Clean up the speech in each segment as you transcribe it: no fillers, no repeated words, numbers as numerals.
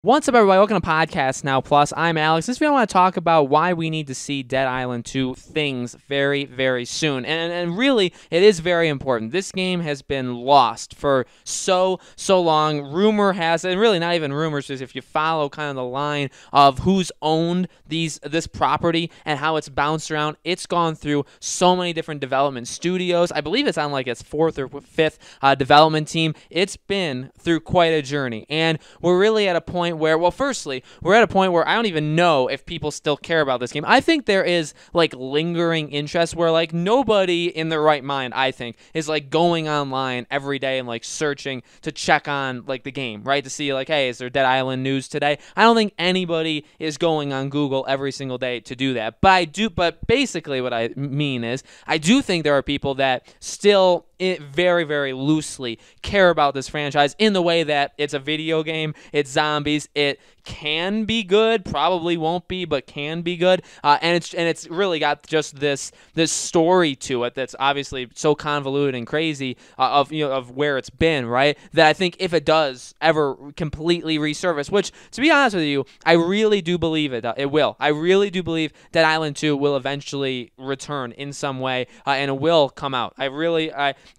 What's up, everybody? Welcome to Podcast Now Plus. I'm Alex. This video I want to talk about why we need to see Dead Island 2 things very, very soon. And really, it is very important. This game has been lost for so long. Rumor has, and really not even rumors, is if you follow kind of the line of who's owned this property and how it's bounced around, it's gone through so many different development studios. I believe it's on like its fourth or fifth development team. It's been through quite a journey. And we're really at a point where, well, firstly, we're at a point where I don't even know if people still care about this game. I think there is like lingering interest where like nobody in their right mind, I think, is like going online every day and like searching to check on like the game, right? To see like, hey, is there Dead Island news today? I don't think anybody is going on Google every single day to do that. But basically what I mean is I do think there are people that still very, very loosely care about this franchise in the way that it's a video game, it's zombies, it can be good, probably won't be, but can be good, and it's really got just this story to it that's obviously so convoluted and crazy of where it's been, right? That I think if it does ever completely resurface, which to be honest with you, I really do believe it will. I really do believe Dead Island 2 will eventually return in some way, and it will come out.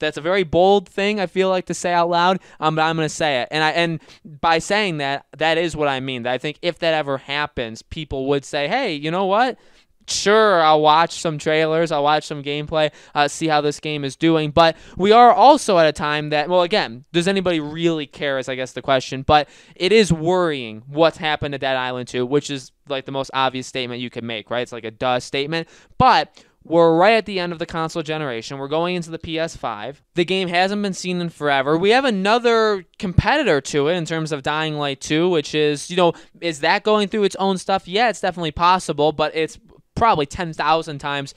That's a very bold thing I feel like to say out loud, but I'm gonna say it, and by saying that, that is what I mean. That I think if that ever happens, people would say, hey, you know what? Sure, I'll watch some trailers, I'll watch some gameplay, see how this game is doing. But we are also at a time that, well, again, does anybody really care is, I guess, the question. But it is worrying what's happened to Dead Island 2, which is like the most obvious statement you can make, right? It's like a duh statement. But we're right at the end of the console generation. We're going into the PS5. The game hasn't been seen in forever. We have another competitor to it in terms of Dying Light 2, which is, is that going through its own stuff? Yeah, it's definitely possible, but it's probably 10,000 times,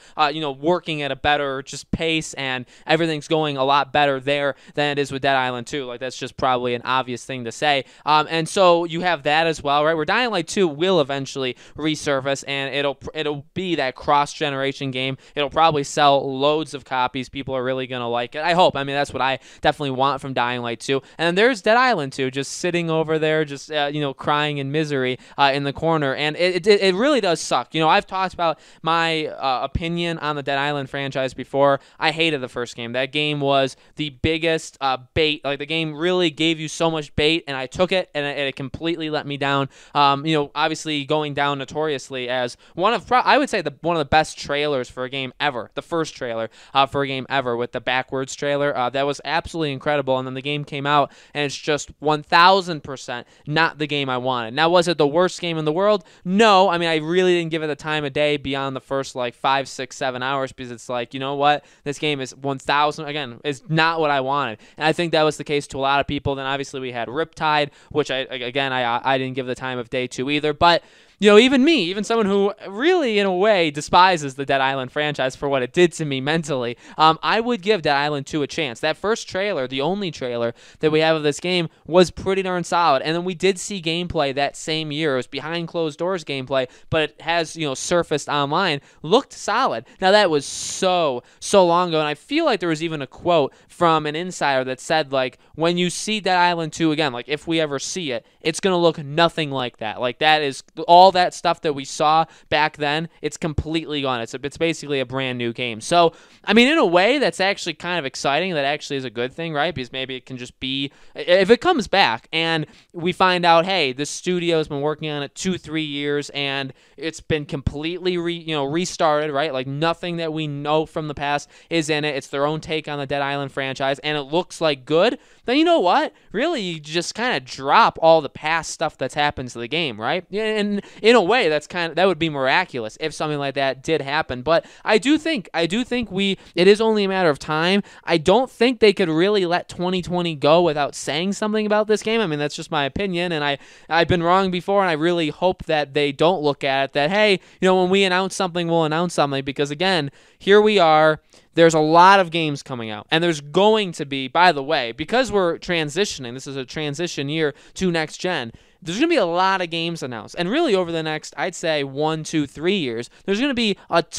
working at a better just pace, and everything's going a lot better there than it is with Dead Island 2. Like, that's just probably an obvious thing to say. And so you have that as well, right? Where Dying Light 2 will eventually resurface, and it'll be that cross-generation game. It'll probably sell loads of copies. People are really going to like it. I hope. I mean, that's what I definitely want from Dying Light 2. And then there's Dead Island 2 just sitting over there, just, crying in misery in the corner. And it really does suck. I've talked about my opinion on the Dead Island franchise before. I hated the first game. That game was the biggest bait. Like, the game really gave you so much bait, and I took it, and it completely let me down. Obviously going down notoriously as I would say one of the best trailers for a game ever. The first trailer for a game ever with the backwards trailer. That was absolutely incredible, and then the game came out, and it's just 1,000% not the game I wanted. Now, was it the worst game in the world? No. I mean, I really didn't give it the time of day beyond the first like 5, 6, 7 hours, because it's like, you know what, this game is 1,000 again is not what I wanted, and I think that was the case to a lot of people. Then obviously we had Riptide, which I didn't give the time of day to either, but even me, even someone who really, in a way, despises the Dead Island franchise for what it did to me mentally, I would give Dead Island 2 a chance. That first trailer, the only trailer that we have of this game, was pretty darn solid. And then we did see gameplay that same year. It was behind closed doors gameplay, but it has, surfaced online. Looked solid. Now, that was so long ago, and I feel like there was even a quote from an insider that said, like, when you see Dead Island 2 again, like, if we ever see it, it's going to look nothing like that. Like, that is all that stuff that we saw back then, it's completely gone. It's basically a brand new game. So, I mean, in a way, that's actually kind of exciting. That actually is a good thing, right? Because maybe it can just be, if it comes back and we find out, hey, this studio has been working on it 2-3 years and it's been completely restarted, right? Like, nothing that we know from the past is in it. It's their own take on the Dead Island franchise, and it looks like good. Then you know what? Really, you just kind of drop all the past stuff that's happened to the game, right? And in a way, that would be miraculous if something like that did happen. But I do think it is only a matter of time. I don't think they could really let 2020 go without saying something about this game. I mean, that's just my opinion, and I've been wrong before, and I really hope that they don't look at it that, hey, when we announce something, we'll announce something, because again, here we are. There's a lot of games coming out, and there's going to be, by the way, because we're transitioning, this is a transition year to next gen, there's going to be a lot of games announced. And really over the next, I'd say 1, 2, 3 years, there's going to be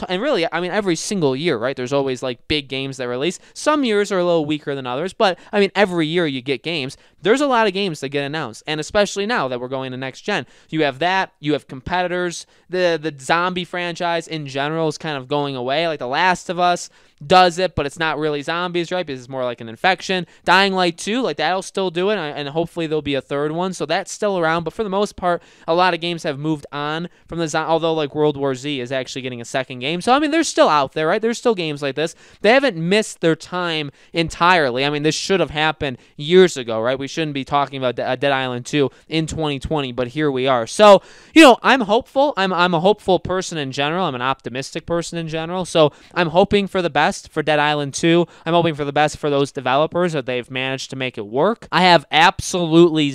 and really, I mean, every single year, right? There's always like big games that release. Some years are a little weaker than others, but I mean, every year you get games. There's a lot of games that get announced, and especially now that we're going to next gen, you have that, you have competitors, the zombie franchise in general is kind of going away. Like The Last of Us does it, but it's not really zombies, right? Because it's more like an infection. Dying Light 2, like that'll still do it, and hopefully there'll be a third one, so that's still around. But for the most part, a lot of games have moved on from although like World War Z is actually getting a second game. So I mean, they're still out there, right? There's still games like this. They haven't missed their time entirely. I mean, this should have happened years ago, right? We shouldn't be talking about Dead Island 2 in 2020, but here we are. So, I'm hopeful. I'm a hopeful person in general. I'm an optimistic person in general. So I'm hoping for the best for Dead Island 2. I'm hoping for the best for those developers that they've managed to make it work. I have absolutely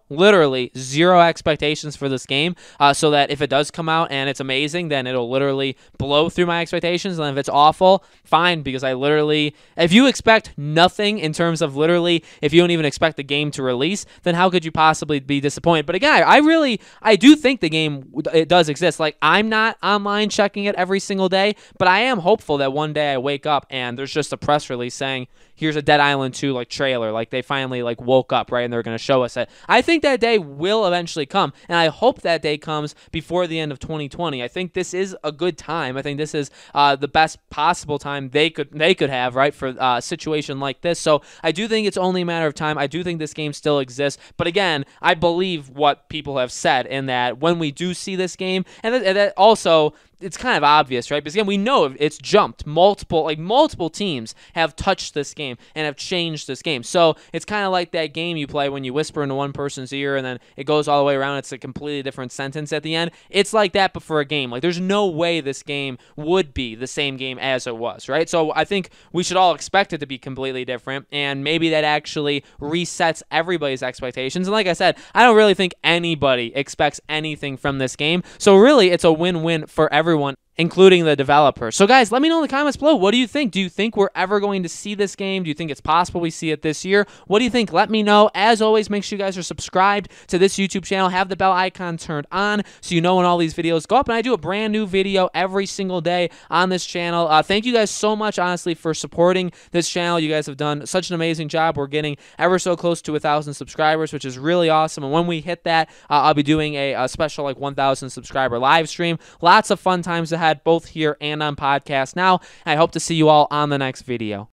literally zero expectations for this game, so that if it does come out and it's amazing, then it'll literally blow through my expectations. And if it's awful, fine, because if you expect nothing in terms of literally, if you don't even expect the game to release, then how could you possibly be disappointed? But again, I do think the game, it does exist. Like, I'm not online checking it every single day, but I am hopeful that one day I wake up and there's just a press release saying, here's a Dead Island 2 like trailer, like they finally like woke up, right, and they're going to show us it. I think that day will eventually come, and I hope that day comes before the end of 2020. I think this is a good time. I think this is the best possible time they could have, right, for a situation like this. So I do think it's only a matter of time. I do think this game still exists, but again, I believe what people have said in that when we do see this game, and that also, it's kind of obvious, right? Because again, we know it's jumped. Multiple teams have touched this game and have changed this game. So it's kind of like that game you play when you whisper into one person's ear and then it goes all the way around. It's a completely different sentence at the end. It's like that, but for a game. Like, there's no way this game would be the same game as it was, right? So I think we should all expect it to be completely different, and maybe that actually resets everybody's expectations. And like I said, I don't really think anybody expects anything from this game. So really, it's a win-win for everyone, including the developer. So guys, let me know in the comments below. What do you think? Do you think we're ever going to see this game? Do you think it's possible we see it this year? What do you think? Let me know. As always, make sure you guys are subscribed to this YouTube channel. Have the bell icon turned on so you know when all these videos go up. And I do a brand new video every single day on this channel. Thank you guys so much, honestly, for supporting this channel. You guys have done such an amazing job. We're getting ever so close to 1,000 subscribers, which is really awesome. And when we hit that, I'll be doing a special 1,000 subscriber live stream. Lots of fun times ahead, both here and on podcast now. I hope to see you all on the next video.